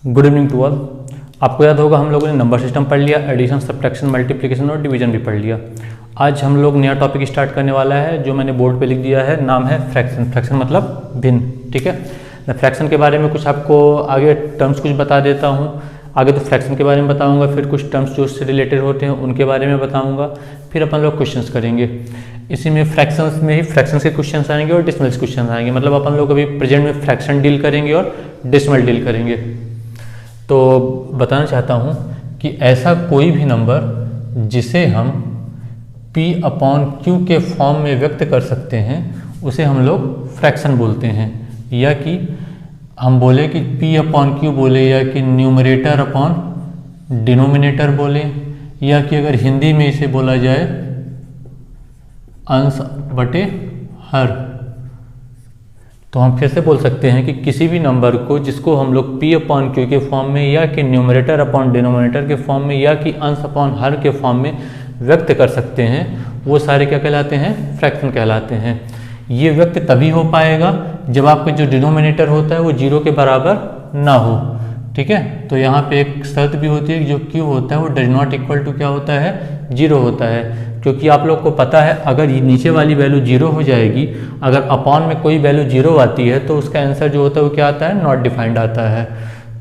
Good evening to all. आपको याद होगा हम लोगों ने नंबर सिस्टम पढ़ लिया, एडिशन, सब्ट्रैक्शन, मल्टीप्लिकेशन और डिवीजन भी पढ़ लिया। आज हम लोग नया टॉपिक स्टार्ट करने वाला है जो मैंने बोर्ड पे लिख दिया है, नाम है फ्रैक्शन। फ्रैक्शन मतलब भिन्न, ठीक है। मैं फ्रैक्शन के बारे में कुछ आपको आगे टर्म्स कुछ बता देता हूँ। आगे तो फ्रैक्शन के बारे में बताऊंगा, फिर कुछ टर्म्स जो उससे रिलेटेड होते हैं उनके बारे में बताऊंगा, फिर अपन लोग क्वेश्चंस करेंगे। इसी में फ्रैक्शंस में ही फ्रैक्शंस के क्वेश्चंस आएंगे और डेसिमल्स क्वेश्चन आएंगे। मतलब अपन लोग अभी प्रेजेंट में फ्रैक्शन डील करेंगे और डेसिमल डील करेंगे। तो बताना चाहता हूँ कि ऐसा कोई भी नंबर जिसे हम P/Q के फॉर्म में व्यक्त कर सकते हैं उसे हम लोग फ्रैक्शन बोलते हैं। या कि हम बोले कि P/Q बोले, या कि न्यूमरेटर अपॉन डिनोमिनेटर बोले, या कि अगर हिंदी में इसे बोला जाए अंश बटे हर। तो हम फिर से बोल सकते हैं कि किसी भी नंबर को जिसको हम लोग P/Q के फॉर्म में, या कि न्यूमरेटर अपॉन डिनोमिनेटर के फॉर्म में, या कि अंश अपॉन हर के फॉर्म में व्यक्त कर सकते हैं, वो सारे क्या कहलाते हैं? फ्रैक्शन कहलाते हैं। ये व्यक्त तभी हो पाएगा जब आपका जो डिनोमिनेटर होता है वो 0 के बराबर ना हो, ठीक है। तो यहाँ पे एक शर्त भी होती है कि जो Q होता है वो डज नॉट इक्वल टू क्या होता है? 0 होता है। क्योंकि आप लोग को पता है अगर ये नीचे वाली वैल्यू 0 हो जाएगी, अगर अपॉन में कोई वैल्यू 0 आती है तो उसका आंसर जो होता है वो क्या आता है? नॉट डिफाइंड आता है।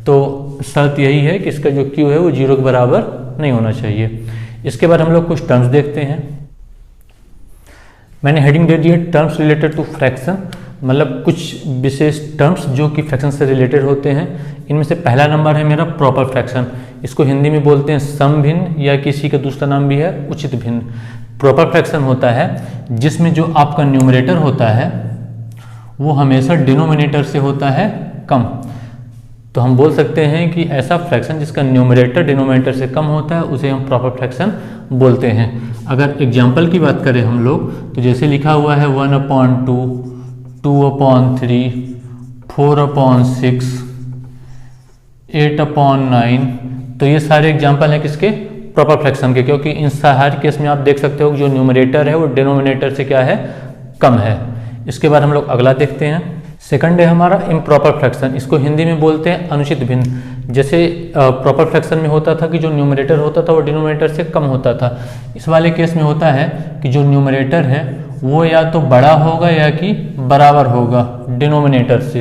तो शर्त यही है कि इसका जो Q है वो 0 के बराबर नहीं होना चाहिए। इसके बाद हम लोग कुछ टर्म्स देखते हैं। मैंने हेडिंग दे दी है टर्म्स रिलेटेड टू फ्रैक्शन, मतलब कुछ विशेष टर्म्स जो कि फ्रैक्शन से रिलेटेड होते हैं। इनमें से पहला नंबर है मेरा प्रॉपर फ्रैक्शन। इसको हिंदी में बोलते हैं सम भिन्न, या किसी का दूसरा नाम भी है उचित भिन्न। प्रॉपर फ्रैक्शन होता है जिसमें जो आपका न्यूमरेटर होता है वो हमेशा डिनोमिनेटर से होता है कम। तो हम बोल सकते हैं कि ऐसा फ्रैक्शन जिसका न्यूमरेटर डिनोमिनेटर से कम होता है उसे हम प्रॉपर फ्रैक्शन बोलते हैं। अगर एग्जाम्पल की बात करें हम लोग, तो जैसे लिखा हुआ है 1/2, 2/3, 4/6, 8/9, तो ये सारे एग्जाम्पल हैं किसके? प्रॉपर फ्रैक्शन के। क्योंकि इन हर केस में आप देख सकते हो कि जो न्यूमरेटर है वो डिनोमिनेटर से क्या है? कम है। इसके बाद हम लोग अगला देखते हैं। सेकंड है हमारा इम्प्रॉपर फ्रैक्शन। इसको हिंदी में बोलते हैं अनुचित भिन्न। जैसे प्रॉपर फ्रैक्शन में होता था कि जो न्यूमरेटर होता था वो डिनोमिनेटर से कम होता था। इस वाले केस में होता है कि जो न्यूमरेटर है वो या तो बड़ा होगा या कि बराबर होगा डिनोमिनेटर से।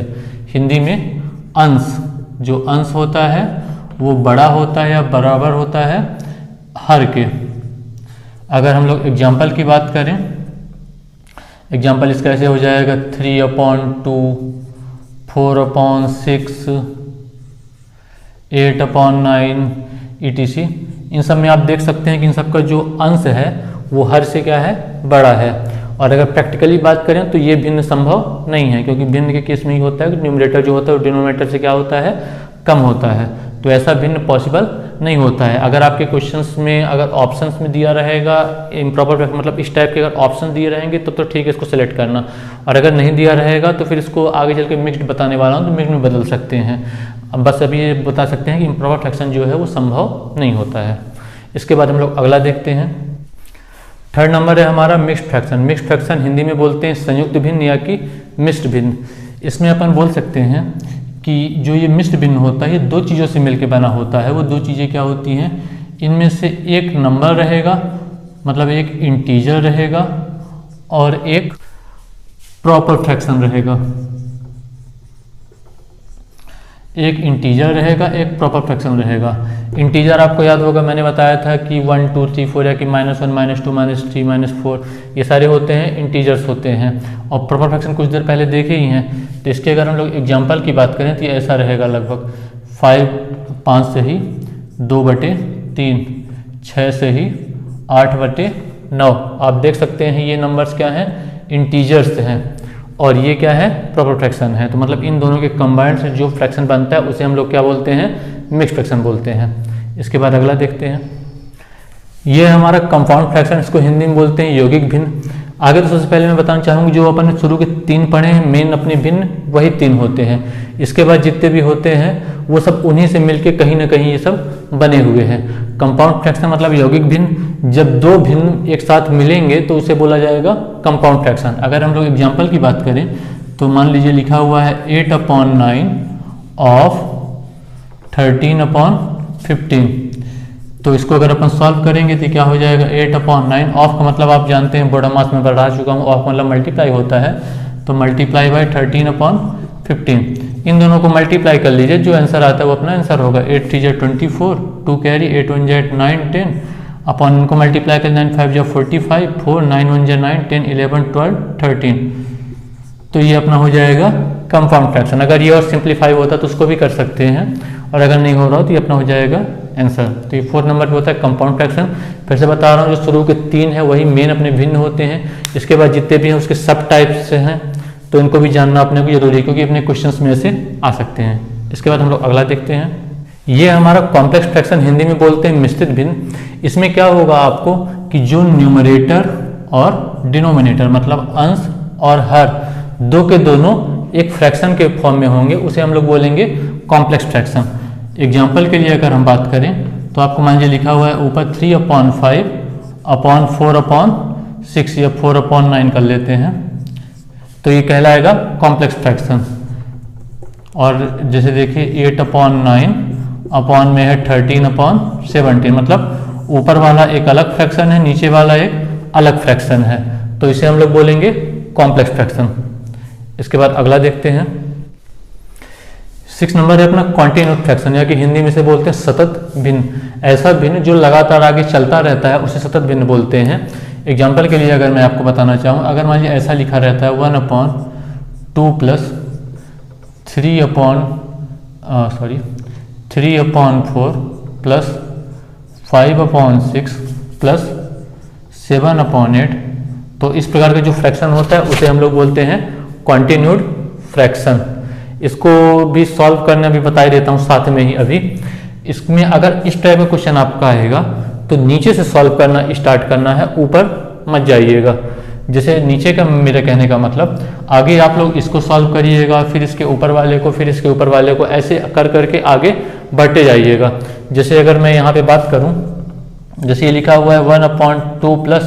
हिंदी में अंश, जो अंश होता है वो बड़ा होता है या बराबर होता है हर के। अगर हम लोग एग्जाम्पल की बात करें, एग्जाम्पल इसका ऐसे हो जाएगा 3/2, 4/6, 8/9 ETC। इन सब में आप देख सकते हैं कि इन सब का जो अंश है वो हर से क्या है? बड़ा है। और अगर प्रैक्टिकली बात करें तो ये भिन्न संभव नहीं है, क्योंकि भिन्न के केस में ही होता है कि न्यूमरेटर जो होता है वो डिनोमिनेटर से क्या होता है? कम होता है। तो ऐसा भिन्न पॉसिबल नहीं होता है। अगर आपके क्वेश्चंस में अगर ऑप्शंस में दिया रहेगा इम्प्रॉपर फ्रैक्शन, मतलब इस टाइप के अगर ऑप्शन दिए रहेंगे तब तो ठीक है, इसको सेलेक्ट करना। और अगर नहीं दिया रहेगा तो फिर इसको आगे चल के मिक्स्ड बताने वाला हूँ तो मिक्स्ड में बदल सकते हैं। अब बस अभी ये बता सकते हैं कि इम्प्रॉपर फ्रैक्शन जो है वो संभव नहीं होता है। इसके बाद हम लोग अगला देखते हैं। थर्ड नंबर है हमारा mixed fraction. Mixed fraction Hindi में बोलते हैं संयुक्त भिन्न या कि मिश्र भिन्न। इसमें अपन बोल सकते हैं कि जो ये मिश्र भिन्न होता है ये दो चीज़ों से मिलकर बना होता है। वो दो चीज़ें क्या होती हैं? इनमें से एक नंबर रहेगा, मतलब एक इंटीजर रहेगा, और एक प्रॉपर फ्रैक्शन रहेगा। एक इंटीजर रहेगा, एक प्रॉपर फ्रैक्शन रहेगा। इंटीजर आपको याद होगा, मैंने बताया था कि 1, 2, 3, 4, या कि -1, -2, -3, -4 ये सारे होते हैं इंटीजर्स होते हैं। और प्रॉपर फ्रैक्शन कुछ देर पहले देखे ही हैं। तो इसके अगर हम लोग एग्जांपल की बात करें तो ये ऐसा रहेगा लगभग 5 से ही 2/3, 6 से ही 8/9। आप देख सकते हैं ये नंबर्स क्या हैं? इंटीजर्स हैं। और ये क्या है? प्रॉपर फ्रैक्शन है। तो मतलब इन दोनों के कंबाइंड से जो फ्रैक्शन बनता है उसे हम लोग क्या बोलते हैं? मिक्स्ड फ्रैक्शन बोलते हैं। इसके बाद अगला देखते हैं। ये है हमारा कंपाउंड फ्रैक्शन। इसको हिंदी में बोलते हैं यौगिक भिन्न। आगे तो सबसे पहले मैं बताना चाहूँगी जो अपन ने शुरू के 3 पढ़े हैं मेन अपने भिन्न, वही 3 होते हैं। इसके बाद जितने भी होते हैं वो सब उन्हीं से मिलके कहीं ना कहीं ये सब बने हुए हैं। कंपाउंड फ्रैक्शन मतलब यौगिक भिन्न। जब दो भिन्न एक साथ मिलेंगे तो उसे बोला जाएगा कंपाउंड फ्रैक्शन। अगर हम लोग एग्जाम्पल की बात करें तो मान लीजिए लिखा हुआ है 8/9 ऑफ 13/15। तो इसको अगर अपन सॉल्व करेंगे तो क्या हो जाएगा 8/9। ऑफ का मतलब आप जानते हैं, बोडोमास में बढ़ा चुका हूँ, ऑफ मतलब मल्टीप्लाई होता है, तो मल्टीप्लाई बाय 13/15। इन दोनों को मल्टीप्लाई कर लीजिए, जो आंसर आता है वो अपना आंसर होगा। 8 3 24, 2 कैरी, 8 1 9 10, अपन इनको मल्टीप्लाई कर 9 5 45, 4 9 1 9 10 11 12 13। तो ये अपना हो जाएगा कंपाउंड फ्रैक्शन। अगर ये और सिंप्लीफाई होता तो उसको भी कर सकते हैं, और अगर नहीं हो रहा हो तो ये अपना हो जाएगा आंसर। तो ये 4 नंबर पे होता है कंपाउंड फ्रैक्शन। फिर से बता रहा हूँ, जो शुरू के 3 है वही मेन अपने भिन्न होते हैं, इसके बाद जितने भी हैं उसके सब टाइप्स से हैं, तो इनको भी जानना अपने को जरूरी है, क्योंकि अपने क्वेश्चंस में से आ सकते हैं। इसके बाद हम लोग अगला देखते हैं। ये हमारा कॉम्प्लेक्स फ्रैक्शन, हिंदी में बोलते हैं मिश्रित भिन्न। इसमें क्या होगा आपको कि जो न्यूमरेटर और डिनोमिनेटर मतलब अंश और हर दो के दोनों एक फ्रैक्शन के फॉर्म में होंगे, उसे हम लोग बोलेंगे कॉम्प्लेक्स फ्रैक्शन। एग्जाम्पल के लिए अगर हम बात करें तो आपको मान लीजिए लिखा हुआ है ऊपर 3/5/4/6 या 4/9 कर लेते हैं, तो ये कहलाएगा कॉम्प्लेक्स फ्रैक्शन। और जैसे देखिए 8/9 अपॉन में है 13/17, मतलब ऊपर वाला एक अलग फ्रैक्शन है, नीचे वाला एक अलग फ्रैक्शन है, तो इसे हम लोग बोलेंगे कॉम्प्लेक्स फ्रैक्शन। इसके बाद अगला देखते हैं। 6 नंबर है अपना कॉन्टिन्यूस फ्रैक्शन, या कि हिंदी में से बोलते हैं सतत भिन्न। ऐसा भिन्न जो लगातार आगे चलता रहता है उसे सतत भिन्न बोलते हैं। एग्जाम्पल के लिए अगर मैं आपको बताना चाहूँ, अगर मान लीजिए ऐसा लिखा रहता है 1/2 प्लस 3/4 प्लस 5/6 प्लस 7/8, तो इस प्रकार का जो फ्रैक्शन होता है उसे हम लोग बोलते हैं कॉन्टिन्यूड फ्रैक्शन। इसको भी सॉल्व करना भी बता ही देता हूँ साथ में ही अभी। इसमें अगर इस टाइप का क्वेश्चन आपका आएगा तो नीचे से सॉल्व करना स्टार्ट करना है, ऊपर मत जाइएगा। जैसे नीचे का मेरे कहने का मतलब, आगे आप लोग इसको सॉल्व करिएगा, फिर इसके ऊपर वाले को, फिर इसके ऊपर वाले को, ऐसे कर करके आगे बढ़ते जाइएगा। जैसे अगर मैं यहाँ पे बात करूँ, जैसे ये लिखा हुआ है 1/2 प्लस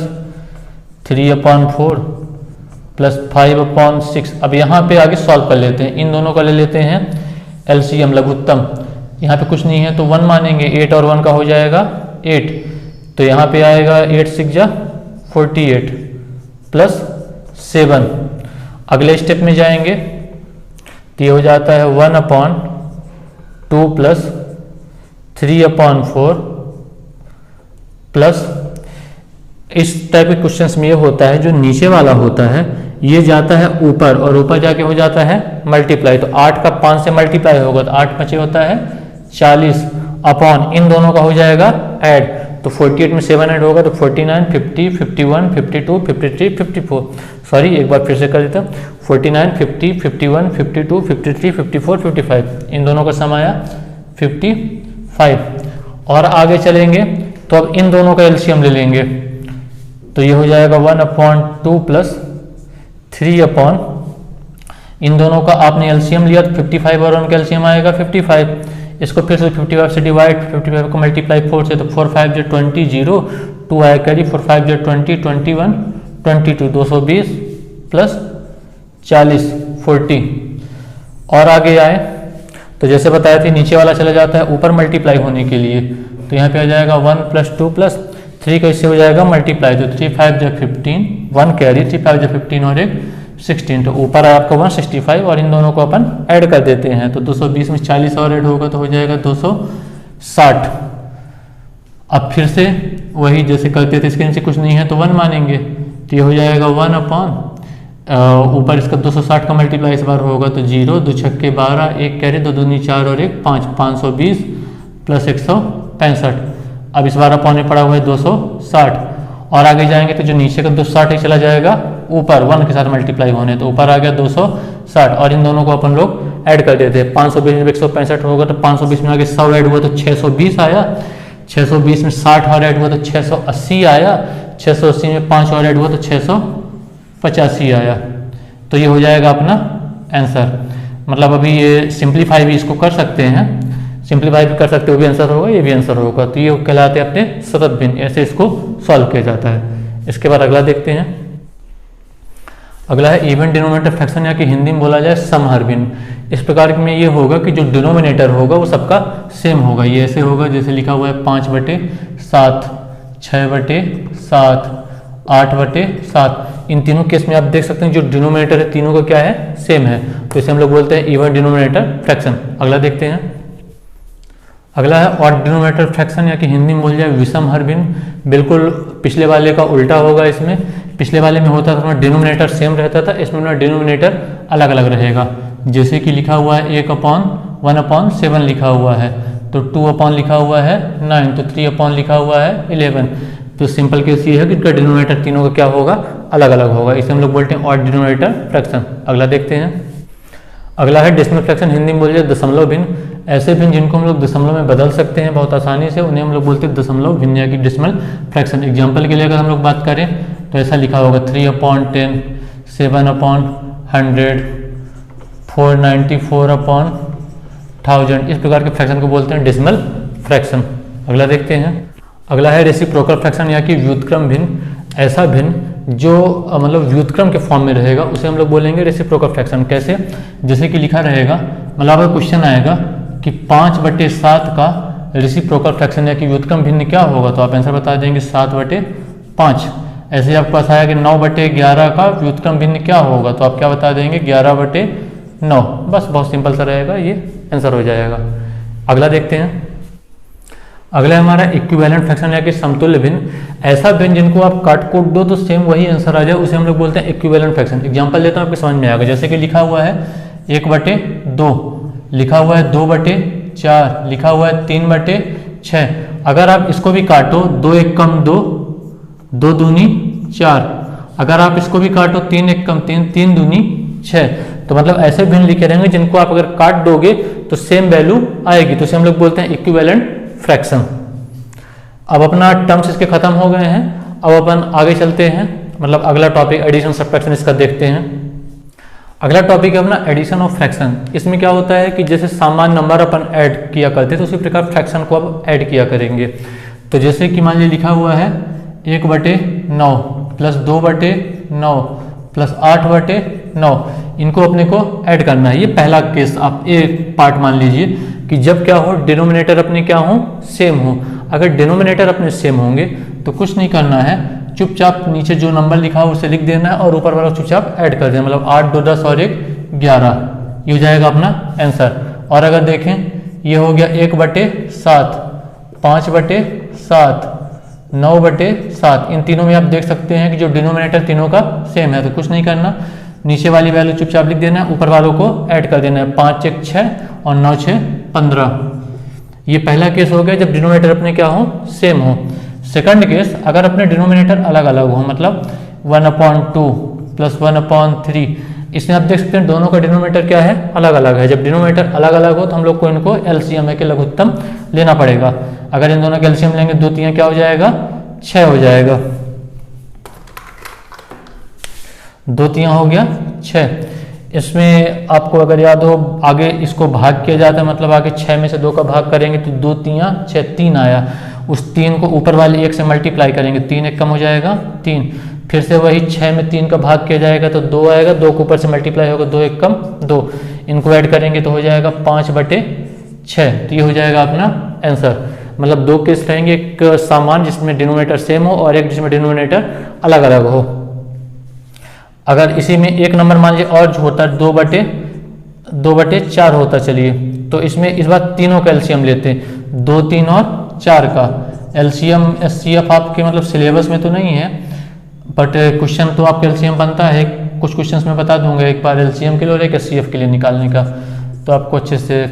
3/4 प्लस 5/6। अब यहाँ पे आगे सॉल्व कर लेते हैं, इन दोनों का ले लेते हैं एलसीएम लघुत्तम। यहाँ पे कुछ नहीं है तो 1 मानेंगे, 8 और 1 का हो जाएगा 8, तो यहाँ पे आएगा 8 6 48 प्लस 7। अगले स्टेप में जाएंगे तो ये हो जाता है 1/2 प्लस 3/4 प्लस, इस टाइप के क्वेश्चंस में ये होता है जो नीचे वाला होता है ये जाता है ऊपर, और ऊपर जाके हो जाता है मल्टीप्लाई। तो 8 का 5 से मल्टीप्लाई होगा तो 8 5 होता है 40, अपॉन इन दोनों का हो जाएगा ऐड, तो 48 में 7 ऐड होगा तो 49 50 51 52 53 54। सॉरी, एक बार फिर से कर देता हूँ, 49 50 51 52 53 54 55, इन दोनों का सम आया 55। और आगे चलेंगे तो अब इन दोनों का एलसीएम ले लेंगे, तो ये हो जाएगा 1/2 प्लस 3 इन दोनों का आपने एलसीएम लिया तो 55 और उनका एलसीएम आएगा 55। इसको फिर से 55 से डिवाइड, 55 को मल्टीप्लाई 4 से, तो 4 5 20 0, 2 आया कैरी, 4 5 20 21 22, 220 प्लस 40 40। और आगे आए तो जैसे बताया थी नीचे वाला चला जाता है ऊपर मल्टीप्लाई होने के लिए, तो यहाँ पे आ जाएगा 1 + 2 + 3 का इससे हो जाएगा मल्टीप्लाई, तो 3 5 15, 1 कैरी, 3 5 15 और 1 16, तो ऊपर है आपका 165 और इन दोनों को अपन ऐड कर देते हैं, तो 220 में 40 और ऐड होगा तो हो जाएगा 260। अब फिर से वही जैसे करते थे, इसके नीचे कुछ नहीं है तो 1 मानेंगे, तो ये हो जाएगा 1/, ऊपर इसका 260 का मल्टीप्लाई इस बार होगा तो 0, 2 छक्के 12, 1 कैरी, 2 दूनी 4 और 1 5, 520 प्लस 165। अब इस बार अपॉन में पड़ा हुआ है 260, और आगे जाएंगे तो जो नीचे का 260 ही चला जाएगा ऊपर 1 के साथ मल्टीप्लाई होने, तो ऊपर आ गया 260 और इन दोनों को अपन लोग ऐड कर देते हैं। 520 में 165 होगा तो 520 में आगे 100 ऐड हुआ तो 620 आया, 620 में 60 और ऐड हुआ तो 680 आया, 680 में 5 और ऐड हुआ तो 685 आया। तो ये हो जाएगा अपना आंसर। मतलब अभी ये सिंप्लीफाई भी इसको कर सकते हैं, सिंप्लीफाई भी कर सकते हो, भी आंसर होगा, ये भी आंसर होगा, तो ये कहलाते हैं अपने सतत भिन्न, ऐसे इसको सॉल्व किया जाता है। इसके बाद अगला देखते हैं। अगला है इवन डिनोमिनेटर फ्रैक्शन, या कि हिंदी में बोला जाए समहरभिन्न। इस प्रकार में ये होगा कि जो डिनोमिनेटर होगा वो सबका सेम होगा। ये ऐसे होगा जैसे लिखा हुआ है 5/7, 6/7, 8/7। इन तीनों केस में आप देख सकते हैं जो डिनोमिनेटर है तीनों का क्या है, सेम है, तो इसे हम लोग बोलते हैं इवन डिनोमिनेटर फ्रैक्शन। अगला देखते हैं। अगला है ऑड डिनोमिनेटर फ्रैक्शन, या कि हिंदी में बोल जाए विषमहरभिन्न। बिल्कुल पिछले वाले का उल्टा होगा। इसमें पिछले वाले में होता था डिनोमिनेटर सेम रहता था, इसमें ना डिनोमिनेटर अलग अलग रहेगा। जैसे कि लिखा हुआ है 1/1/7 लिखा हुआ है, तो 2 लिखा हुआ है 9, तो 3 लिखा हुआ है 11। तो सिंपल केस ये है कि इनका डिनोमिनेटर तीनों का क्या होगा, अलग अलग होगा। इसे हम लोग बोलते हैं ऑड डिनोमिनेटर फ्रैक्शन। अगला देखते हैं। अगला है डेसिमल फ्रैक्शन, हिंदी में बोल जाए दशमलव भिन्न। ऐसे भिन्न जिनको हम लोग दशमलव में बदल सकते हैं बहुत आसानी से, उन्हें हम लोग बोलते हैं दशमलव भिन्न या कि डेसिमल फ्रैक्शन। एग्जाम्पल के लिए अगर हम लोग बात करें तो ऐसा लिखा होगा 3/10, 7/100, 494/1000। इस प्रकार के फ्रैक्शन को बोलते हैं डेसिमल फ्रैक्शन। अगला देखते हैं। अगला है रेसिप्रोकल फ्रैक्शन, या कि व्युत्क्रम भिन्न। ऐसा भिन्न जो मतलब व्युत्क्रम के फॉर्म में रहेगा उसे हम लोग बोलेंगे रेसिप्रोकल फ्रैक्शन। कैसे, जैसे कि लिखा रहेगा, मतलब अगर क्वेश्चन आएगा कि 5/7 का रेसिप्रोकल फ्रैक्शन या कि व्युत्क्रम भिन्न क्या होगा, तो आप आंसर बता देंगे 7/5। ऐसे ही आपके पास आया कि 9/11 का व्युत्क्रम भिन्न क्या होगा, तो आप क्या बता देंगे 11/9। बस बहुत सिंपल सा रहेगा, ये आंसर हो जाएगा। अगला देखते हैं। अगला हमारा इक्विवेलेंट फ्रैक्शन, या कि समतुल्य भिन्न। ऐसा भिन्न जिनको आप काट कोट दो तो सेम वही आंसर आ जाए, उसे हम लोग बोलते हैं इक्विवेलेंट फ्रैक्शन। एग्जांपल देता हूँ, आपके समझ में आएगा। जैसे कि लिखा हुआ है 1/2, लिखा हुआ है 2/4, लिखा हुआ है 3/6। अगर आप इसको भी काटो, 2 1 कम 2, 2 दूनी 4। अगर आप इसको भी काटो 3 1 कम 3, 3 दूनी 6। तो मतलब ऐसे भिन्न लिखे रहेंगे जिनको आप अगर काट दोगे तो सेम वैल्यू आएगी, तो इसे हम लोग बोलते हैं इक्विवेलेंट फ्रैक्शन। अब अपना टर्म्स इसके खत्म हो गए हैं। अब अपन आगे चलते हैं, मतलब अगला टॉपिक एडिशन सब्ट्रैक्शन इसका देखते हैं। अगला टॉपिक है अपना एडिशन ऑफ फ्रैक्शन। इसमें क्या होता है कि जैसे सामान्य नंबर अपन ऐड किया करते तो उसी प्रकार फ्रैक्शन को अब ऐड किया करेंगे। तो जैसे कि मान लीजिए लिखा हुआ है 1/9 प्लस 2/9 प्लस 8/9, इनको अपने को ऐड करना है। ये पहला केस आप एक पार्ट मान लीजिए कि जब क्या हो, डिनोमिनेटर अपने क्या हो, सेम हो। अगर डिनोमिनेटर अपने सेम होंगे तो कुछ नहीं करना है, चुपचाप नीचे जो नंबर लिखा हो उसे लिख देना है और ऊपर वाला चुपचाप ऐड कर देना। मतलब 8 2 10 और 1 11, ये हो जाएगा अपना आंसर। और अगर देखें ये हो गया 1/7, 5/7, 9/7। इन तीनों में आप देख सकते हैं कि जो डिनोमिनेटर तीनों का सेम है, तो कुछ नहीं करना, नीचे वाली वैल्यू चुपचाप लिख देना है, ऊपर वालों को ऐड कर देना है। 5 1 6 और 9 6 15। ये पहला केस हो गया जब डिनोमिनेटर अपने क्या हो, सेम हो। सेकंड केस, अगर अपने डिनोमिनेटर अलग अलग हो, मतलब 1/2 प्लस 1/3, इसमें आप देख सकते हैं दोनों का डिनोमिनेटर क्या है, अलग अलग है। जब डिनोमिनेटर अलग अलग हो तो हम लोग को इनको एलसीएम के लघुत्तम लेना पड़ेगा। अगर इन दोनों का एलसीएम लेंगे 2 3 क्या हो जाएगा, 6 हो जाएगा। 2 3 हो गया 6। इसमें आपको अगर याद हो आगे इसको भाग किया जाता है, मतलब आगे 6 में से 2 का भाग करेंगे तो 2 3 6, 3 आया। उस 3 को ऊपर वाले 1 से मल्टीप्लाई करेंगे, 3 1 कम हो जाएगा 3। फिर से वही 6 में 3 का भाग किया जाएगा तो 2 आएगा, 2 को ऊपर से मल्टीप्लाई होगा, 2 1 कम 2। इनको ऐड करेंगे तो हो जाएगा 5/6। तो ये हो जाएगा अपना आंसर। मतलब 2 केस रहेंगे, एक सामान्य जिसमें डिनोमिनेटर सेम हो और एक जिसमें डिनोमिनेटर अलग अलग हो। अगर इसी में एक नंबर मान लीजिए और जो होता है 2/4 होता, चलिए तो इसमें इस बार तीनों का एलसीएम लेते हैं, 2 3 और 4 का एलसीएम। एससीएफ आपके मतलब सिलेबस में तो नहीं है, बट क्वेश्चन तो आपका एलसीएम बनता है। कुछ क्वेश्चंस में बता दूंगा, एक बार एलसीएम के लिए और एक एससीएफ के लिए निकालने का, तो आपको अच्छे से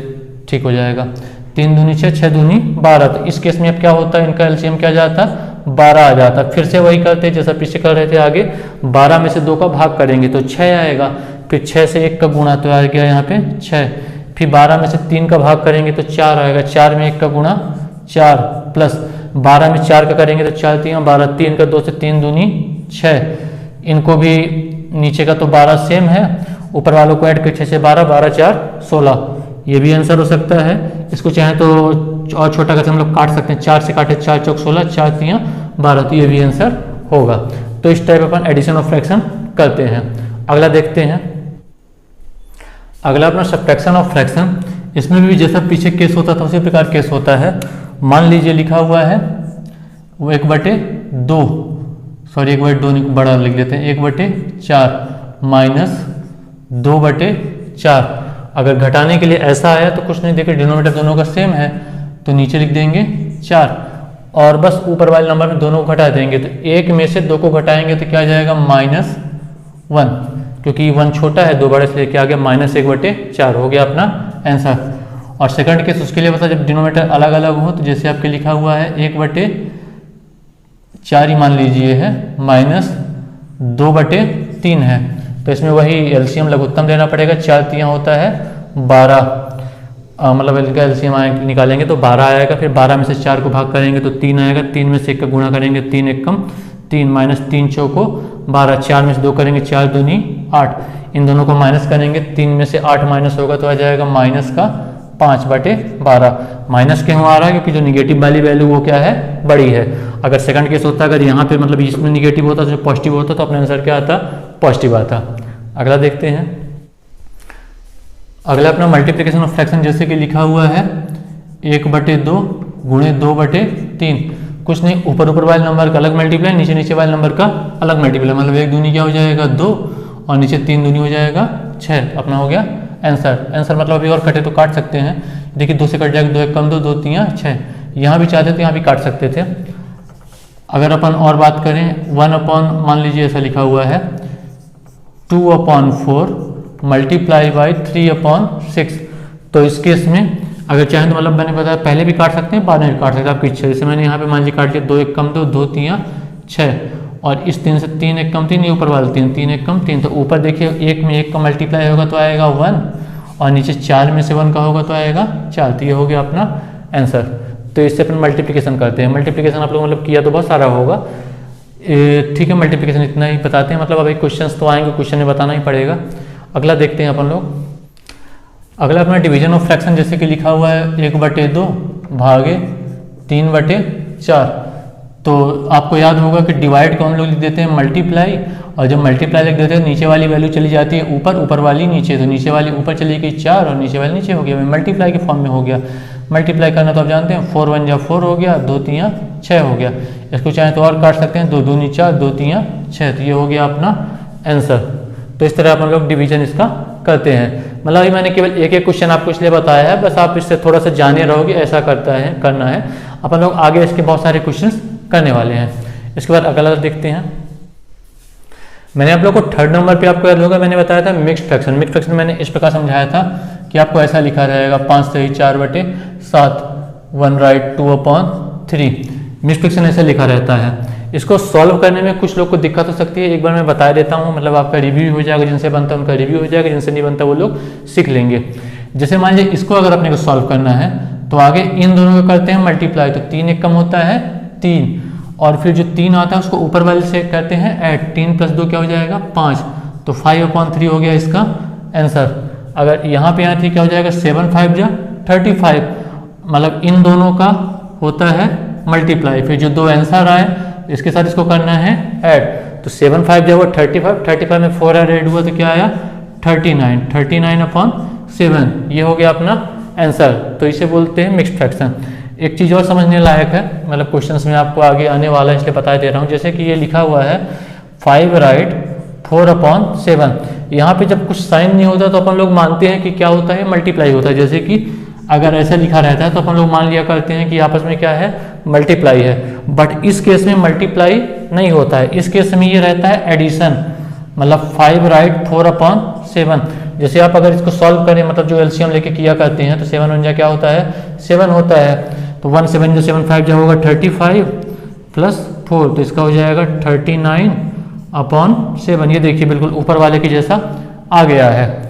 ठीक हो जाएगा। 3 दूनी 6, 6 दूनी 12। तो इस केस में अब क्या होता है, इनका एलसीएम क्या जाता है, 12 आ जाता। फिर से वही करते हैं जैसा पीछे कर रहे थे, आगे 12 में से 2 का भाग करेंगे तो 6 आएगा। फिर 6 से 1 का गुणा तो आ गया यहाँ पे 6। फिर 12 में से 3 का भाग करेंगे तो 4 आएगा, 4 में 1 का गुणा 4, प्लस 12 में 4 का करेंगे तो 4 3 12, 3 का 2 से 3 दूनी 6। इनको भी नीचे का तो 12 सेम है, ऊपर वालों को ऐड कर 6 से 12, 12 4 16। ये भी आंसर हो सकता है। इसको चाहे तो और छोटा करके हम लोग काट सकते हैं, 4 से काटे 4 चौक 16, 4 3 12, तो ये भी आंसर होगा। तो इस टाइप अपन एडिशन ऑफ फ्रैक्शन करते हैं। अगला देखते हैं। अगला अपना सब्ट्रैक्शन ऑफ फ्रैक्शन। इसमें भी जैसा पीछे केस होता था उसी प्रकार केस होता है। मान लीजिए लिखा हुआ है वो 1/2, सॉरी 1/2 नहीं, बड़ा लिख लेते हैं, 1/4 माइनस 2/4। अगर घटाने के लिए ऐसा आया तो कुछ नहीं, देखिए डिनोमिनेटर दोनों का सेम है तो नीचे लिख देंगे 4 और बस ऊपर वाले नंबर में दोनों को घटा देंगे। तो 1 में से 2 को घटाएंगे तो क्या आ जाएगा -1, क्योंकि 1 छोटा है 2 बड़े से लेके आ गया -1/4 हो गया अपना आंसर। और सेकंड केस उसके लिए बता, जब डिनोमिनेटर अलग अलग हो तो जैसे आपके लिखा हुआ है 1/4 ही मान लीजिए है -2/3 है, तो इसमें वही एलसीएम लघुत्तम लेना पड़ेगा। 4 तियां होता है 12, मतलब इनका एलसीएम निकालेंगे तो 12 आएगा। फिर 12 में से 4 को भाग करेंगे तो 3 आएगा। 3 में से 1 का गुणा करेंगे 3 एकम 3 माइनस 3 चौको 12। 4 में से 2 करेंगे 4 दूनी 8। इन दोनों को माइनस करेंगे, 3 में से 8 माइनस होगा तो आ जाएगा -5/12। माइनस क्यों आ रहा है? क्योंकि जो निगेटिव वाली वैल्यू वो क्या है, बड़ी है। अगर सेकंड केस होता, अगर यहाँ पे मतलब इसमें निगेटिव होता तो पॉजिटिव होता तो अपना आंसर क्या आता, पॉजिटिव आता। अगला देखते हैं। अगला अपना मल्टीप्लिकेशन ऑफ फ्रैक्शन, जैसे कि लिखा हुआ है 1/2 गुणे 2/3। कुछ नहीं, ऊपर वाले नंबर का अलग मल्टीप्लाई, नीचे वाले नंबर का अलग मल्टीप्लाई, मतलब 1 दूनी क्या हो जाएगा 2 और नीचे 3 दूनी हो जाएगा 6। अपना हो गया आंसर। मतलब अभी और कटे तो काट सकते हैं। देखिए 2 से कट जाएगा, 2 1 कम 2, 2 3 6। यहाँ भी चाहते तो यहाँ भी काट सकते थे। अगर अपन और बात करें 1 मान लीजिए ऐसा लिखा हुआ है 2/4 मल्टीप्लाई बाई 3/6। तो इस केस में अगर चाहें तो मतलब मैंने बताया पहले भी काट सकते हैं, बाद में भी काट सकते हैं, आपकी इच्छा। जैसे मैंने यहाँ पे मान लीजिए काट लिया 2 1 कम 2, 2 3 6 और इस 3 से 3 1 कम 3, ये ऊपर वाले 3 3 1 कम 3। तो ऊपर देखिए 1 में 1 का मल्टीप्लाई होगा तो आएगा 1 और नीचे 4 में से 1 का होगा तो आएगा 4। तो ये हो गया अपना आंसर। तो इससे अपन मल्टीप्लिकेशन करते हैं। मल्टीप्लिकेशन आप लोग मतलब किया तो बहुत सारा होगा, ठीक है। मल्टीप्लिकेशन इतना ही बताते हैं, मतलब अभी क्वेश्चंस तो आएंगे, क्वेश्चन में बताना ही पड़ेगा। अगला देखते हैं अपन लोग। अगला अपना डिवीजन ऑफ फ्रैक्शन, जैसे कि लिखा हुआ है 1/2 भागे 3/4। तो आपको याद होगा कि डिवाइड को हम लोग लिख देते हैं मल्टीप्लाई, और जब मल्टीप्लाई लिख देते हैं नीचे वाली वैल्यू चली जाती है ऊपर वाली नीचे। तो नीचे वाली ऊपर चली गई 4 और नीचे वाली नीचे हो गया, मल्टीप्लाई के फॉर्म में हो गया। मल्टीप्लाई करना तो आप जानते हैं, 4 1 जा 4 हो गया, 2 3 6 हो गया। इसको चाहे तो और काट सकते हैं, 2 दूनी 4, 2 3 6। तो ये हो गया अपना आंसर। तो इस तरह अपन लोग डिवीजन इसका करते हैं। मतलब अभी मैंने केवल एक क्वेश्चन आपको इसलिए बताया है, बस आप इससे थोड़ा सा जाने रहोगे, ऐसा करना है। अपन लोग आगे इसके बहुत सारे क्वेश्चंस करने वाले हैं। इसके बाद अगला देखते हैं। मैंने आप लोग को 3rd नंबर पे आपको याद होगा मैंने बताया था मिक्स्ड फ्रैक्शन। मिक्स्ड फ्रैक्शन मैंने इस प्रकार समझाया था कि आपको ऐसा लिखा रहेगा 5 सही 4/7 1 राइट 2/3। मिक्स्ड फ्रैक्शन ऐसे लिखा रहता है। इसको सॉल्व करने में कुछ लोग को दिक्कत हो सकती है, एक बार मैं बता देता हूँ, मतलब आपका रिव्यू हो जाएगा। जिनसे बनता है उनका रिव्यू हो जाएगा, जिनसे नहीं बनता वो लोग सीख लेंगे। जैसे मान लीजिए इसको अगर अपने को सॉल्व करना है तो आगे इन दोनों को करते हैं मल्टीप्लाई। तो 3 1 कम होता है 3 और फिर जो 3 आता है उसको ऊपर वाले से करते हैं ऐड। 3 + 2 क्या हो जाएगा 5। तो 5/3 हो गया इसका आंसर। अगर यहाँ पे यहाँ 3 क्या हो जाएगा 7 5 जा 35। मतलब इन दोनों का होता है मल्टीप्लाई। फिर जो 2 आंसर आए इसके साथ इसको करना है ऐड। तो 7 5 जो 35, 35 में 4 ऐड हुआ तो क्या आया 39, 39/7। ये हो गया अपना आंसर। तो इसे बोलते हैं मिक्स्ड फ्रैक्शन। एक चीज़ और समझने लायक है, मतलब क्वेश्चंस में आपको आगे आने वाला है इसलिए बता दे रहा हूँ। जैसे कि ये लिखा हुआ है 5 राइट 4/7। यहाँ पे जब कुछ साइन नहीं होता तो अपन लोग मानते हैं कि क्या होता है मल्टीप्लाई होता है। जैसे कि अगर ऐसा लिखा रहता है तो अपन लोग मान लिया करते हैं कि आपस में क्या है मल्टीप्लाई है। बट इस केस में मल्टीप्लाई नहीं होता है, इस केस में ये रहता है एडिशन। मतलब 5 राइट 4/7। जैसे आप अगर इसको सॉल्व करें, मतलब जो एलसीएम लेके किया करते हैं, तो 7 1 जा क्या होता है 7 होता है। तो 1 7 जो 7 5 जो होगा 35 + 4, तो इसका हो जाएगा 39/7। ये देखिए बिल्कुल ऊपर वाले के जैसा आ गया है।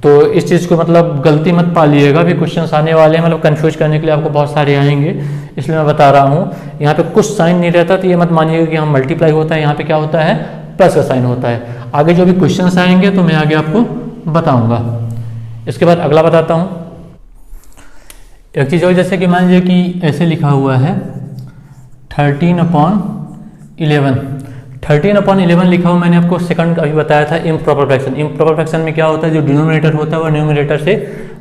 तो इस चीज़ को मतलब गलती मत पालिएगा, भी क्वेश्चंस आने वाले हैं, मतलब कंफ्यूज करने के लिए आपको बहुत सारे आएंगे, इसलिए मैं बता रहा हूँ। यहाँ पे कुछ साइन नहीं रहता तो ये मत मानिएगा कि यहाँ मल्टीप्लाई होता है, यहाँ पे क्या होता है प्लस का साइन होता है। आगे जो भी क्वेश्चंस आएंगे तो मैं आगे आपको बताऊंगा। इसके बाद अगला बताता हूँ। एक चीज़ और, जैसे कि मान लीजिए कि ऐसे लिखा हुआ है 13/11। 13/11 लिखा हुआ मैंने आपको सेकंड अभी बताया था इम्प्रॉपर फ्रैक्शन। इम्प्रॉपर फ्रैक्शन में क्या होता है, जो डिनोमिनेटर होता है वो न्यूमरेटर से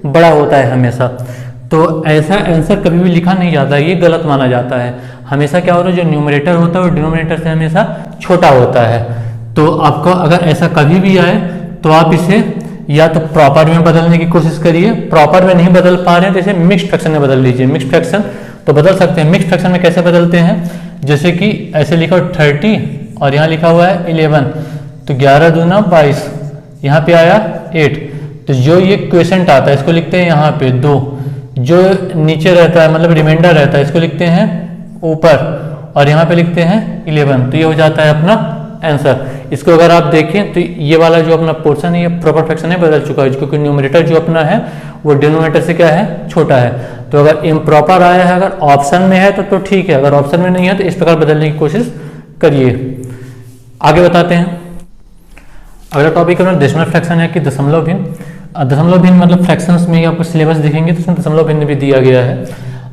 बड़ा होता है हमेशा। तो ऐसा आंसर कभी भी लिखा नहीं जाता, ये गलत माना जाता है। हमेशा क्या होता है, जो न्यूमरेटर होता है वो डिनोमिनेटर से हमेशा छोटा होता है। तो आपको अगर ऐसा कभी भी आए तो आप इसे या तो प्रॉपर में बदलने की कोशिश करिए, प्रॉपर में नहीं बदल पा रहे हैं तो इसे मिक्स्ड फ्रैक्शन में बदल लीजिए। मिक्स्ड फ्रैक्शन तो बदल सकते हैं, मिक्स्ड फ्रैक्शन में कैसे बदलते हैं, जैसे कि ऐसे लिखा 30 और यहाँ लिखा हुआ है 11, तो 11 दूना 22, यहाँ पे आया 8, तो जो ये क्वेश्चन आता है इसको लिखते हैं यहाँ पे 2, जो नीचे रहता है मतलब रिमाइंडर रहता है इसको लिखते हैं ऊपर और यहाँ पे लिखते हैं 11, तो ये हो जाता है अपना आंसर। इसको अगर आप देखें तो ये वाला जो अपना पोर्शन है ये प्रॉपर फ्रैक्शन में बदल चुका है, क्योंकि न्यूमरेटर जो अपना है वो डिनोमिनेटर से क्या है, छोटा है। तो अगर इम्प्रॉपर आया है, अगर ऑप्शन में है तो ठीक है, अगर ऑप्शन में नहीं है तो इस प्रकार बदलने की कोशिश करिए। आगे बताते हैं। अगला टॉपिक है डेसिमल फ्रैक्शन है कि दशमलव भिन्न। दशमलव भिन्न मतलब फ्रैक्शंस में आपको सिलेबस दिखेंगे तो उसमें दशमलव भिन्न भी दिया गया है।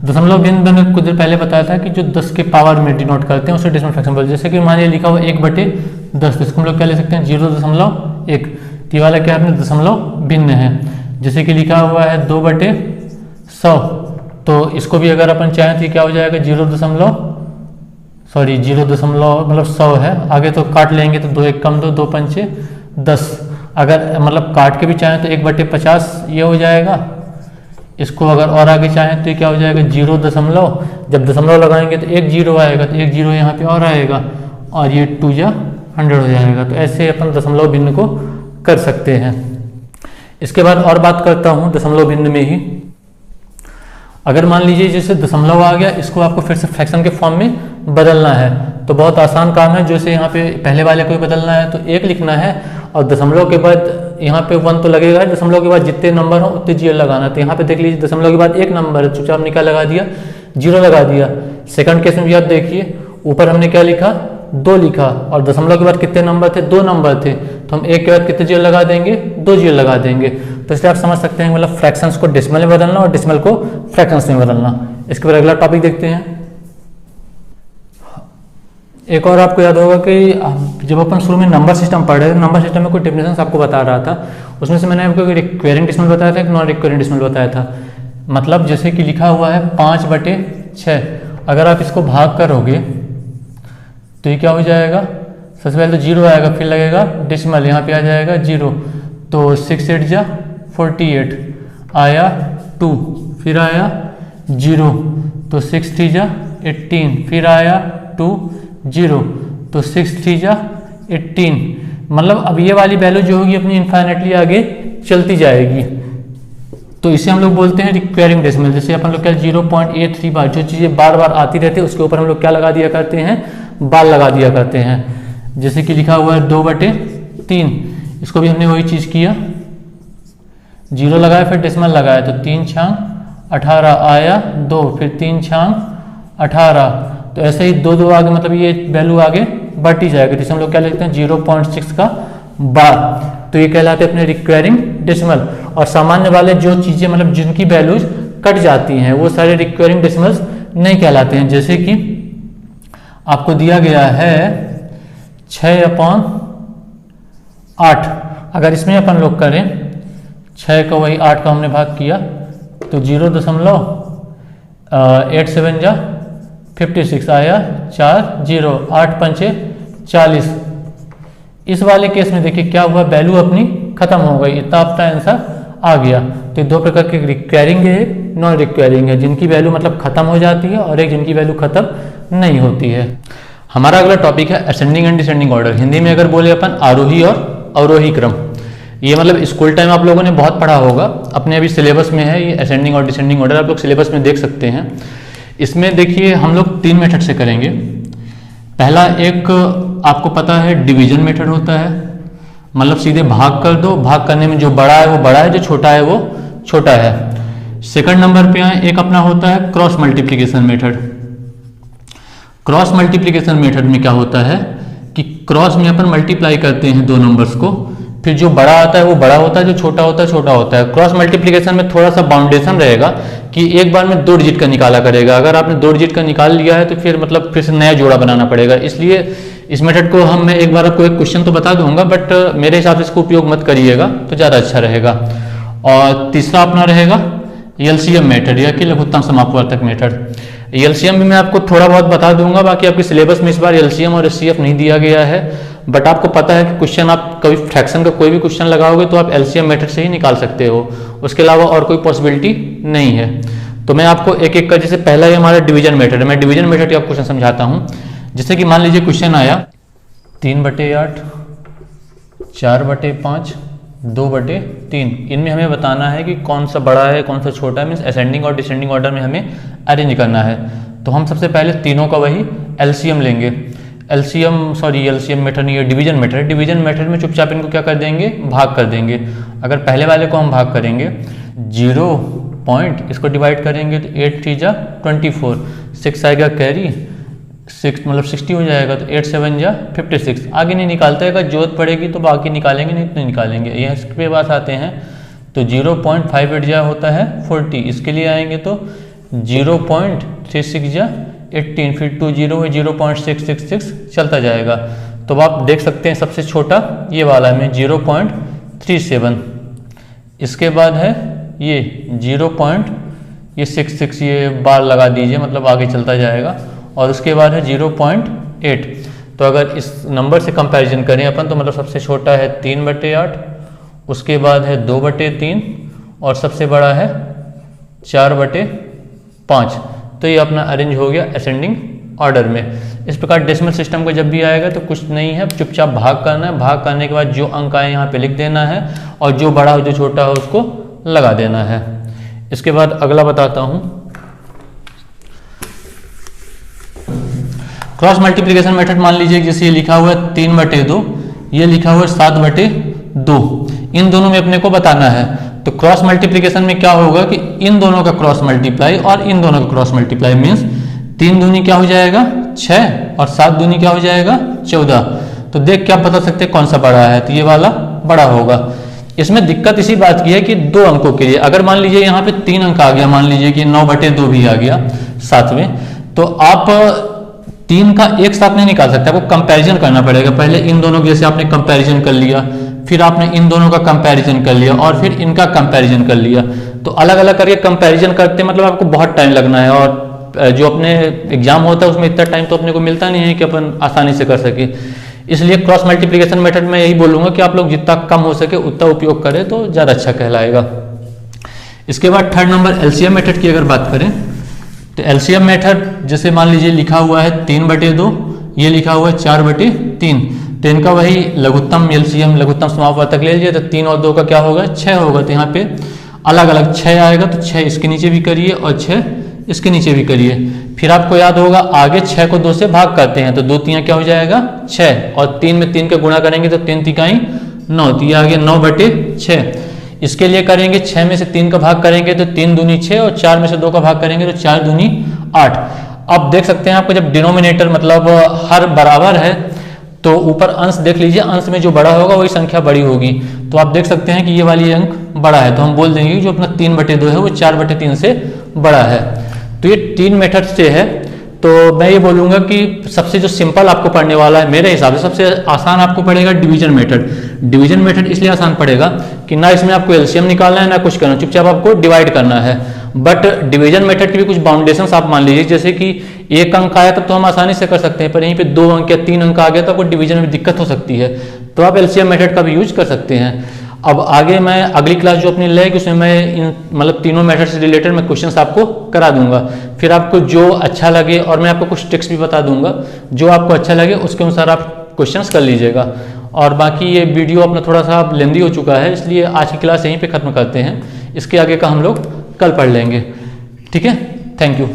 दशमलव भिन्न मैंने कुछ देर पहले बताया था कि जो 10 के पावर में डिनोट करते हैं उसे डेसिमल फ्रैक्शन बोलते हैं। जैसे कि मान लिया लिखा हुआ 1/10, तो इसको हम लोग क्या ले सकते हैं 0.1, ये वाला क्या है दशमलव भिन्न है। जैसे कि लिखा हुआ है 2/100, तो इसको भी अगर अपन चाहें तो क्या हो जाएगा 0 दशमलव मतलब 100 है, आगे तो काट लेंगे तो 2 1 कम 2 2 5 10, अगर मतलब काट के भी चाहें तो 1/50 ये हो जाएगा। इसको अगर और आगे चाहें तो ये क्या हो जाएगा 0 दशमलव, जब दशमलव लगाएंगे तो 1 0 आएगा, तो 1 0 यहाँ पे और आएगा और ये 2 या 100 हो जाएगा। तो ऐसे अपन दशमलव भिन्न को कर सकते हैं। इसके बाद और बात करता हूँ दशमलव भिन्न में ही। अगर मान लीजिए जैसे दशमलव आ गया, इसको आपको फिर से फ्रैक्शन के फॉर्म में बदलना है तो बहुत आसान काम है। जैसे यहाँ पे पहले वाले को बदलना है तो 1 लिखना है और दशमलव के बाद यहाँ पे 1 तो लगेगा, दशमलव के बाद जितने नंबर हो उतने 0 लगाना। तो यहाँ पे देख लीजिए दशमलव के बाद 1 नंबर है, चुपचाप हमने क्या लगा दिया 0 लगा दिया। सेकंड केस में भी आप देखिए ऊपर हमने क्या लिखा 2 लिखा और दशमलव के बाद कितने नंबर थे 2 नंबर थे, तो हम 1 के बाद कितने 0 लगा देंगे 2 0 लगा देंगे। तो इसलिए आप समझ सकते हैं मतलब फ्रैक्शंस को डेसिमल में बदलना और डेसिमल को फ्रैक्शंस में बदलना। इसके बाद अगला टॉपिक देखते हैं। एक और आपको याद होगा कि जब अपन शुरू में नंबर सिस्टम पढ़ रहे थे, नंबर सिस्टम में कोई डेफिनेशन आपको बता रहा था, उसमें से मैंने आपको रिक्वेरिंग डेसिमल बताया था, एक नॉन रिक्वेरिंग डेसिमल बताया था। मतलब जैसे कि लिखा हुआ है 5/6, अगर आप इसको भाग करोगे तो ये क्या हो जाएगा, सबसे पहले तो 0 आएगा, फिर लगेगा डेसिमल, यहाँ पे आ जाएगा 0, तो 6 8 जा 48 आया 2, फिर आया 0, तो 6 3 जा 18, फिर आया 2 0, तो 6 3 जा 18। मतलब अब ये वाली वैल्यू जो होगी अपनी इनफाइनेटली आगे चलती जाएगी, तो इसे हम लोग बोलते हैं रिक्वेरिंग डेसिमल। जैसे अपन लोग क्या 0.83 बार जो चीज़ें बार बार आती रहती है उसके ऊपर हम लोग क्या लगा दिया करते हैं, बार लगा दिया करते हैं। जैसे कि लिखा हुआ है 2/3, इसको भी हमने वही चीज़ किया, 0 लगाया फिर डेसिमल लगाया, तो 3 6 18 आया 2, फिर 3 6 18, तो ऐसे ही 2 2 आगे मतलब ये वैल्यू आगे बढ़ती जाएगी। जिसे हम लोग क्या लिखते हैं 0.6 का बार, तो ये कहलाते हैं अपने रिक्वेरिंग डेसिमल। और सामान्य वाले जो चीज़ें मतलब जिनकी वैल्यूज कट जाती हैं वो सारे रिक्वेरिंग डेसिमल्स नहीं कहलाते हैं। जैसे कि आपको दिया गया है 6/8, अगर इसमें अपन लोग करें 6 का वही 8 का हमने भाग किया तो 0.87 जा 56 आया 4 0, 8 5 40। इस वाले केस में देखिए क्या हुआ, वैल्यू अपनी खत्म हो गई, इतना आपका आंसर आ गया। तो 2 प्रकार के रिक्वायरिंग है, नॉन रिक्वायरिंग है, जिनकी वैल्यू मतलब खत्म हो जाती है और एक जिनकी वैल्यू खत्म नहीं होती है। हमारा अगला टॉपिक है ascending and descending order. Hindi में अगर बोले अपन आरोही और अवरोही क्रम। ये मतलब स्कूल टाइम आप लोगों ने बहुत पढ़ा होगा, अपने अभी सिलेबस में है ये असेंडिंग और डिसेंडिंग ऑर्डर, आप लोग सिलेबस में देख सकते हैं। इसमें देखिए हम लोग 3 मेथड से करेंगे। पहला एक आपको पता है डिवीजन मेथड होता है, मतलब सीधे भाग कर दो, भाग करने में जो बड़ा है वो बड़ा है, जो छोटा है वो छोटा है। सेकंड नंबर पे आए, एक अपना होता है cross multiplication method. Cross multiplication method में क्या होता है कि क्रॉस में अपन मल्टीप्लाई करते हैं 2 नंबर्स को, फिर जो बड़ा आता है वो बड़ा होता है, जो छोटा होता है छोटा होता है। क्रॉस मल्टीप्लिकेशन में थोड़ा सा बाउंडेशन रहेगा कि एक बार में 2 डिजिट का निकाला करेगा, अगर आपने 2 डिजिट का निकाल लिया है तो फिर मतलब फिर से नया जोड़ा बनाना पड़ेगा, इसलिए इस मेथड को मैं एक बार आपको एक क्वेश्चन तो बता दूंगा, बट मेरे हिसाब से इसको उपयोग मत करिएगा तो ज़्यादा अच्छा रहेगा। और तीसरा अपना रहेगा एलसीएम मेथड या कि लघुत्तम समापवर्तक मेथड। एलसीएम भी मैं आपको थोड़ा बहुत बता दूंगा, बाकी आपके सिलेबस में इस बार एलसीएम और एचसीएफ नहीं दिया गया है, बट आपको पता है कि क्वेश्चन आप कभी फ्रैक्शन का कोई भी क्वेश्चन लगाओगे तो आप एलसीएम मेथड से ही निकाल सकते हो, उसके अलावा और कोई पॉसिबिलिटी नहीं है। तो मैं आपको एक एक का, जैसे पहला ही हमारा डिवीजन मेथड है, मैं डिवीजन मेथड का क्वेश्चन समझाता हूँ। जैसे कि मान लीजिए क्वेश्चन आया 3/8, 4/5, 2/3, इनमें हमें बताना है कि कौन सा बड़ा है कौन सा छोटा है, मीन्स असेंडिंग और डिसेंडिंग ऑर्डर में हमें अरेंज करना है। तो हम सबसे पहले तीनों का वही एलसीएम लेंगे। एलसीएम मेथड नहीं है, डिवीजन मेथड। डिवीजन मेथड में चुपचाप इनको क्या कर देंगे, भाग कर देंगे। अगर पहले वाले को हम भाग करेंगे 0 पॉइंट, इसको डिवाइड करेंगे तो 8 3 जा 24, 6 आएगा कैरी, 6 मतलब 60 हो जाएगा, तो 8 7 जा 56। आगे नहीं निकालते, अगर जरूरत पड़ेगी तो बाकी निकालेंगे, नहीं तो नहीं निकालेंगे। यह इसके पास आते हैं तो 0.58 जा होता है 40, इसके लिए आएंगे तो 0.36 जा 18, फिर 2 0 है 0.666 चलता जाएगा। तो आप देख सकते हैं सबसे छोटा ये वाला में 0.37, इसके बाद है ये 0.66, ये बार लगा दीजिए मतलब आगे चलता जाएगा, और उसके बाद है 0.8। तो अगर इस नंबर से कंपैरिजन करें अपन तो मतलब सबसे छोटा है 3/8, उसके बाद है 2/3 और सबसे बड़ा है 4/5। तो ये अपना अरेंज हो गया असेंडिंग ऑर्डर में। इस प्रकार डेसिमल सिस्टम को जब भी आएगा तो कुछ नहीं है, चुपचाप भाग करना है, भाग करने के बाद जो अंक आए यहाँ पे लिख देना है, और जो बड़ा हो जो छोटा हो उसको लगा देना है। इसके बाद अगला बताता हूँ, क्रॉस मल्टीप्लिकेशन मेथड। मान लीजिए जैसे ये लिखा हुआ है 3/2, ये लिखा हुआ है 7/2, इन दोनों में अपने को बताना है। तो क्रॉस मल्टीप्लिकेशन में क्या होगा कि इन दोनों का क्रॉस मल्टीप्लाई और इन दोनों का क्रॉस मल्टीप्लाई, मीन्स 3 दूनी क्या हो जाएगा 6 और 7 दूनी क्या हो जाएगा 14। तो देख क्या बता सकते हैं कौन सा बड़ा है, तो ये वाला बड़ा होगा। इसमें दिक्कत इसी बात की है कि 2 अंकों के लिए, अगर मान लीजिए यहाँ पे 3 अंक आ गया, मान लीजिए कि 9/2 भी आ गया साथ में, तो आप 3 का एक साथ नहीं निकाल सकते, आपको कंपैरिजन करना पड़ेगा। पहले इन दोनों के जैसे आपने कंपैरिजन कर लिया, फिर आपने इन दोनों का कंपैरिजन कर लिया, और फिर इनका कंपैरिजन कर लिया। तो अलग अलग करके कंपैरिजन करते मतलब आपको बहुत टाइम लगना है, और जो अपने एग्जाम होता है उसमें इतना टाइम तो अपने को मिलता नहीं है कि अपन आसानी से कर सके। इसलिए क्रॉस मल्टीप्लिकेशन मेथड में यही बोलूंगा कि आप लोग जितना कम हो सके उतना उपयोग करें तो ज़्यादा अच्छा कहलाएगा। इसके बाद थर्ड नंबर एलसीएम मेथड की अगर बात करें तो एलसीएम मेथड जैसे मान लीजिए लिखा हुआ है 3/2, ये लिखा हुआ है 4/3, तो इनका वही लघुत्तम एलसीएम लघुत्तम समापवर्तक ले लीजिए, तो 3 और 2 का क्या होगा 6 होगा। तो यहाँ पे अलग अलग 6 आएगा, तो 6 इसके नीचे भी करिए और 6 इसके नीचे भी करिए। फिर आपको याद होगा आगे 6 को 2 से भाग करते हैं, तो 2 3 क्या हो जाएगा 6, और 3 में 3 का गुणा करेंगे तो 3 3 9, तो ये आ गया 9/6। इसके लिए करेंगे 6 में से 3 का भाग करेंगे तो 3 दूनी 6, और 4 में से 2 का भाग करेंगे तो 4 दूनी 8। अब देख सकते हैं आपको जब डिनोमिनेटर मतलब हर बराबर है तो ऊपर अंश देख लीजिए, अंश में जो बड़ा होगा वही संख्या बड़ी होगी। तो आप देख सकते हैं कि ये वाली अंक बड़ा है, तो हम बोल देंगे कि जो अपना 3/2 है वो 4/3 से बड़ा है। तो ये 3 मेथड से है। तो मैं ये बोलूँगा कि सबसे जो सिंपल आपको पढ़ने वाला है मेरे हिसाब से सबसे आसान आपको पड़ेगा डिवीजन मेथड। डिवीजन मेथड इसलिए आसान पड़ेगा कि ना इसमें आपको एलसीएम निकालना है ना कुछ करना, चुपचाप आपको डिवाइड करना है। बट डिवीजन मेथड की भी कुछ बाउंडेशंस आप मान लीजिए, जैसे कि 1 अंक आया तब तो हम आसानी से कर सकते हैं, पर यहीं पे 2 अंक या 3 अंक आ गया तो आपको डिवीजन में दिक्कत हो सकती है, तो आप एलसीएम मेथड का भी यूज कर सकते हैं। अब आगे मैं अगली क्लास जो अपनी लेगी उसमें मैं इन मतलब तीनों मेथड से रिलेटेड मैं क्वेश्चंस आपको करा दूंगा, फिर आपको जो अच्छा लगे, और मैं आपको कुछ ट्रिक्स भी बता दूंगा, जो आपको अच्छा लगे उसके अनुसार आप क्वेश्चंस कर लीजिएगा। और बाकी ये वीडियो अपना थोड़ा सा लेंदी हो चुका है, इसलिए आज की क्लास यहीं पे ख़त्म करते हैं, इसके आगे का हम लोग कल पढ़ लेंगे। ठीक है, थैंक यू।